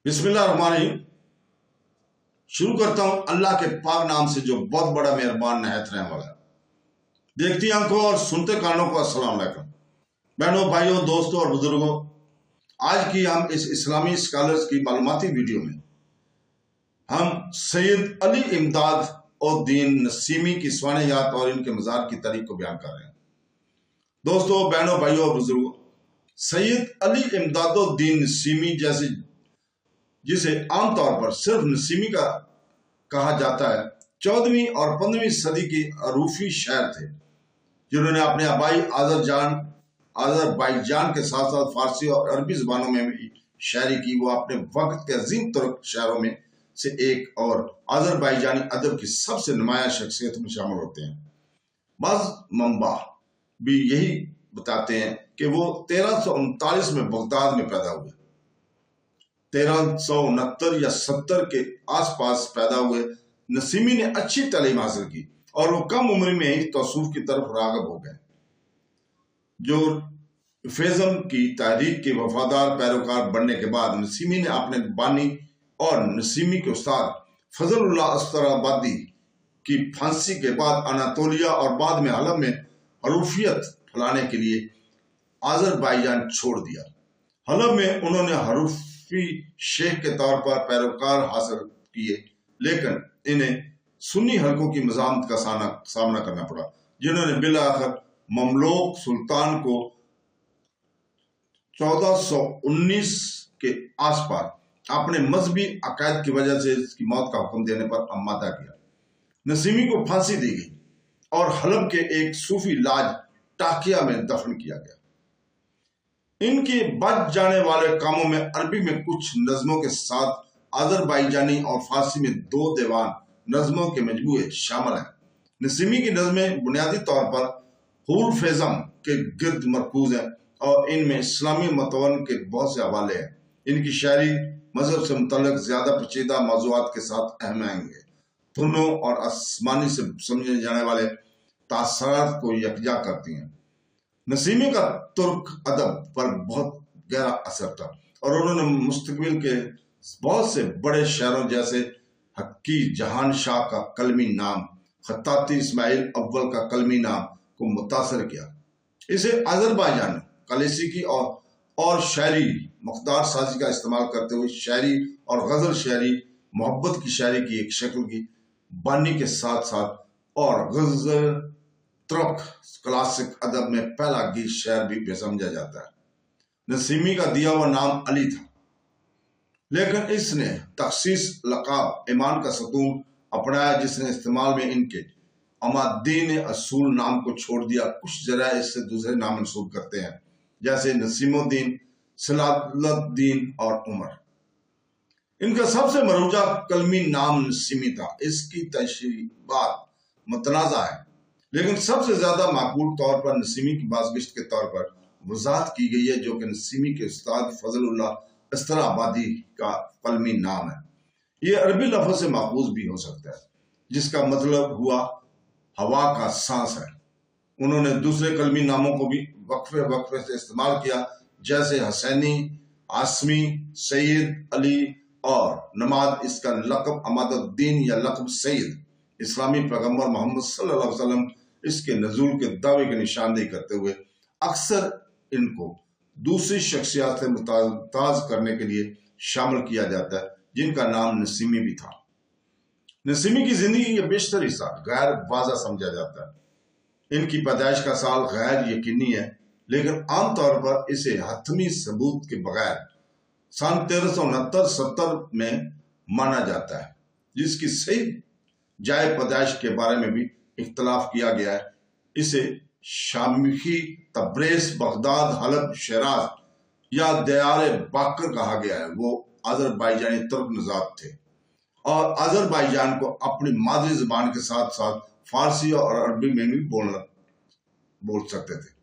बिस्मिल्लाहिर्रहमानिर्रहीम। शुरू करता हूं अल्लाह के पाक नाम से जो बहुत बड़ा मेहरबान नहायत रहने वाला है। देखती आंखों और सुनते कानों को अस्सलाम वालेकुम। बहनों, भाइयों, दोस्तों और बुजुर्गों, आज की हम इस इस्लामी स्कॉलर्स की मालूमाती वीडियो में हम सैयद अली इमदाद और दीन नसीमी की स्वानियात और इनके मज़ार की तारीख को बयान कर रहे हैं। दोस्तों, बहनों, भाइयों और बुजुर्गों, सैयद अली इमदादुद्दीन नसीमी जैसे जिसे आमतौर पर सिर्फ नसीमी का कहा जाता है, 14वीं और 15वीं सदी के अरूफी शायर थे, जिन्होंने अपने आबाई आज़रबाईजान के साथ साथ फारसी और अरबी जुबानों में भी शायरी की। वो अपने वक्त के अजीम तुर्क शायरों में से एक और आज़रबाईजानी अदब की सबसे नुमाया शख्सियत में शामिल होते हैं। बाज़ मंबा भी यही बताते हैं कि वो 1339 में बगदाद में पैदा हुए। 1369 या 70 के आसपास पैदा हुए नसीमी ने अच्छी तालीम हासिल की और वो कम उम्र में ही तौसूफ की तरफ राग़िब हो गए। जो फेज़म की तहरीक के वफादार पैरोकार बनने के बाद नसीमी ने अपने बानी और नसीमी के उस्ताद फजलुल्लाह अस्ताराबादी की फांसी के बाद अनातोलिया और बाद में हलब में हरूफियत फैलाने के लिए आज़रबाईजान छोड़ दिया। हलब में उन्होंने हरूफी शेख के तौर पर पैरोकार हासिल किए, लेकिन इन्हें सुन्नी हलकों की मज़ामत का सामना करना पड़ा, जिन्होंने बिलाखिर ममलूक सुल्तान को 1419 के आसपास अपने मजहबी अकायद की वजह से इसकी मौत का हुक्म देने पर आमादा किया। नसीमी को फांसी दी गई और हलब के एक सूफी लाज टाकिया में दफन किया गया। इनके बच जाने वाले कामों में अरबी में कुछ नज़मों के साथ आज़रबाईजानी और फारसी में 2 दीवान नज़मों के मजमूए शामिल हैं। नसीमी की नज़में बुनियादी तौर पर हुल फेज़म के गिर्द मरकूज हैं और इनमें इस्लामी मतवन के बहुत से हवाले हैं। इनकी शायरी मजहब से मुतल्लिक़ ज़्यादा पेचीदा मौज़ूआत के साथ अहम आएंगे, धुनों और आसमानी से समझे जाने वाले तासरात को यकजा करती हैं। नसीमी का तुर्क अदब पर बहुत गहरा असर था और उन्होंने मुस्तकबिल के बहुत से बड़े शायरों जैसे हक्की जहान शाह का कलमी नाम, खत्ताती इस्माइल अव्वल का कलमी नाम को मुतासर किया। इसे आज़रबाईजान क्लासिकी और शायरी मुख्तार साजी का इस्तेमाल करते हुए शायरी और गज़ल शायरी मोहब्बत की शायरी की एक शक्ल की बानी के साथ साथ और गज़ल तुर्क क्लासिक अदब में पहला गीत शायर भी समझा जाता है। नसीमी का दिया हुआ नाम अली था, लेकिन इसने तखसीस लक़ाब ईमान का सतून अपनाया, जिसने इस्तेमाल में इनके अमादीन असूल नाम को छोड़ दिया। कुछ जरा इससे दूसरे नाम मंसूब करते हैं, जैसे नसीमुद्दीन, सलाहुद्दीन और उमर। इनका सबसे मरूजा कलमी नाम नसीमी था। इसकी तशरीबात मुतनाज़ा है, लेकिन सबसे ज्यादा माकूल तौर पर नसीमी की बाज़गिश्त के तौर पर वज़ाहत की गई है, जो कि नसीमी के उस्ताद फजलुल्लाह अस्ताराबादी का कलमी नाम है। ये अरबी लफ्ज़ से माखूज़ भी हो सकता है, जिसका मतलब हुआ हवा का सांस है। उन्होंने दूसरे कलमी नामों को भी वक्फे वक्फे से इस्तेमाल किया, जैसे हसैनी, आसमी, सैयद अली और नमाद। इसका लक़ब अमादुद्दीन या लक़ब सैयद इस्लामी पैगम्बर मोहम्मद सल्लल्लाहु अलैहि वसल्लम इसके नज़ूल के दावे की निशानदेही करते हुए अक्सर इनको दूसरी शख्सियत से मुमताज़ करने के लिए शामिल किया जाता है, जिनका नाम नसीमी भी था। नसीमी की जिंदगी का बेशतर हिस्सा गैर वाज़ा समझा जाता है। इनकी पैदाइश का साल गैर यकीनी है, लेकिन आमतौर पर इसे हतमी सबूत के बगैर सन 1369-70 में माना जाता है, जिसकी सही जाए पैदाइश के बारे में भी इख्तलाफ किया गया है। इसे शामी, तब्रेज़, बगदाद, हलब, शिराज या दयार बाकर कहा गया है। वो आज़रबाईजानी तुर्क नज़ाब थे और आज़रबाईजान को अपनी मादरी ज़बान के साथ साथ फारसी और अरबी में भी बोल सकते थे।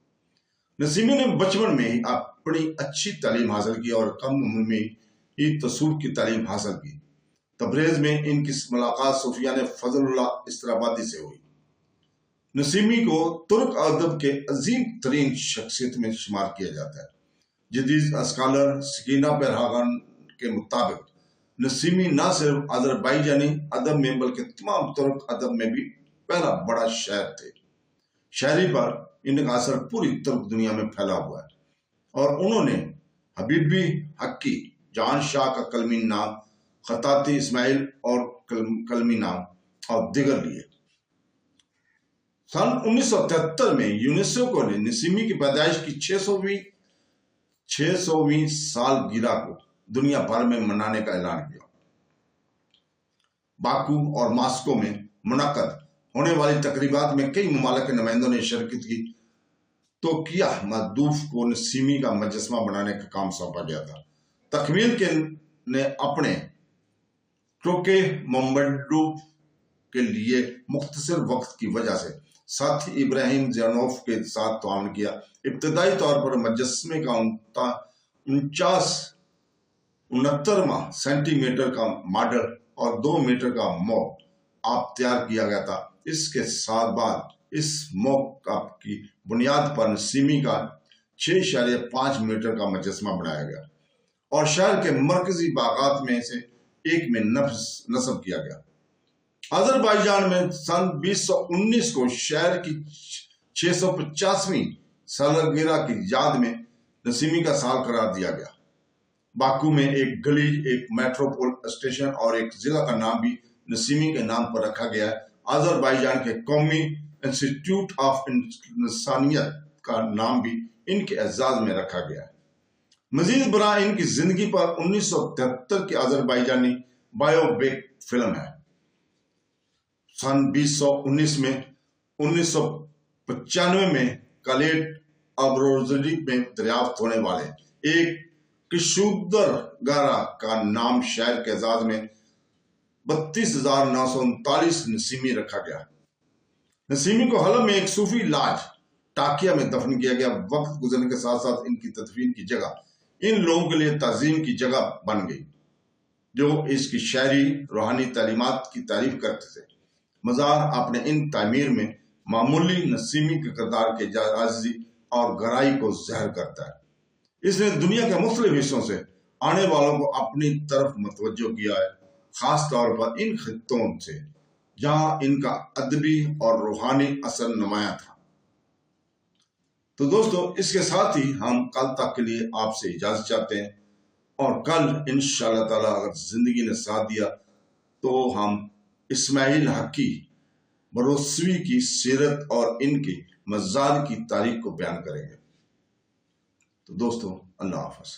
नसीमी ने बचपन में ही अपनी अच्छी तालीम हासिल की और कम उम्र में ही तसूफ की तालीम हासिल की। तब्रेज़ में इनकी मुलाकात सूफिया ने फजलुल्लाह अस्ताराबादी से हुई। नसीमी को तुर्क अदब के अजीम तरीन शख्सियत में शुमार किया जाता है। जदीद स्कॉलर सकीना पेरहागन کے مطابق نسیمی نہ صرف آذربائیجانی ادب میں بلکہ تمام ترک ادب میں بھی پہلا بڑا شاعر تھے۔ شاعری پر ان کا اثر پوری ترک دنیا میں پھیلا ہوا ہے، اور انہوں نے حبیبی حقی، جہان شاہ کا کلمی نام، خطاطی اسماعیل اور کلمی نام اور دیگر لیے۔ سن 1973 میں یونیسکو نے نسیمی کی پیدائش کی 600ویں سالگرہ کو دنیا بھر میں منانے کا اعلان کیا۔ باکو اور ماسکو میں منعقد ہونے والی تقریبات میں کئی ممالک کے نمائندوں نے شرکت کی تو کیا مدوف کو نسیمی کا مجسمہ بنانے کا کام سونپا گیا تھا۔ تکمیل کے نے اپنے ٹوکے مومبڈوف کے لیے مختصر وقت کی وجہ سے ساتھی ابراہیم زیانوف کے ساتھ تعاون کیا۔ ابتدائی طور پر مجسمے کا 69 سینٹی میٹر کا ماڈل اور 2 میٹر کا موک آپ تیار کیا گیا تھا۔ اس کے ساتھ بعد اس موک آپ کی بنیاد پر نسیمی کا 6.5 میٹر کا مجسمہ بنایا گیا اور شہر کے مرکزی باغات میں سے ایک میں نصب کیا گیا۔ آذربائیجان میں سن 2019 کو شہر کی 650ویں سالگرہ کی یاد میں نسیمی کا سال قرار دیا گیا۔ باکو میں ایک گلی، ایک میٹروپول اسٹیشن اور ایک ضلع کا نام بھی نسیمی کے نام پر رکھا گیا ہے۔ آذربائیجان کے قومی انسٹی ٹیوٹ آف انسانیت کا نام بھی ان کے اعزاز میں رکھا گیا ہے۔ مزید برآں ان کی زندگی پر 1973 کی آذربائیجانی بائیوپک فلم ہے۔ سن 2019 میں 1995 میں کالیٹ ابروزڈی میں دریافت ہونے والے ایک کشودرگارہ کا نام شہر کے اعزاز میں 32,939 نسیمی رکھا گیا۔ نسیمی کو حلب میں ایک صوفی لاج ٹاکیا میں دفن کیا گیا۔ وقت گزرنے کے ساتھ ساتھ ان کی تدفین کی جگہ ان لوگوں کے لیے تعظیم کی جگہ بن گئی جو اس کی شاعری، روحانی تعلیمات کی تعریف کرتے تھے۔ مزار اپنے ان تعمیر میں معمولی نسیمی کے کردار کے عاجزی اور گہرائی کو ظاہر کرتا ہے۔ اس نے دنیا کے مختلف حصوں سے آنے والوں کو اپنی طرف متوجہ کیا ہے، خاص طور پر ان خطوں سے جہاں ان کا ادبی اور روحانی اثر نمایاں تھا۔ تو دوستو، اس کے ساتھ ہی ہم کل تک کے لیے آپ سے اجازت چاہتے ہیں، اور کل انشاءاللہ تعالیٰ اگر زندگی نے ساتھ دیا تو ہم اسماعیل حقی بروسوی کی سیرت اور ان کی مزار کی تاریخ کو بیان کریں گے۔ تو دوستو، اللہ حافظ۔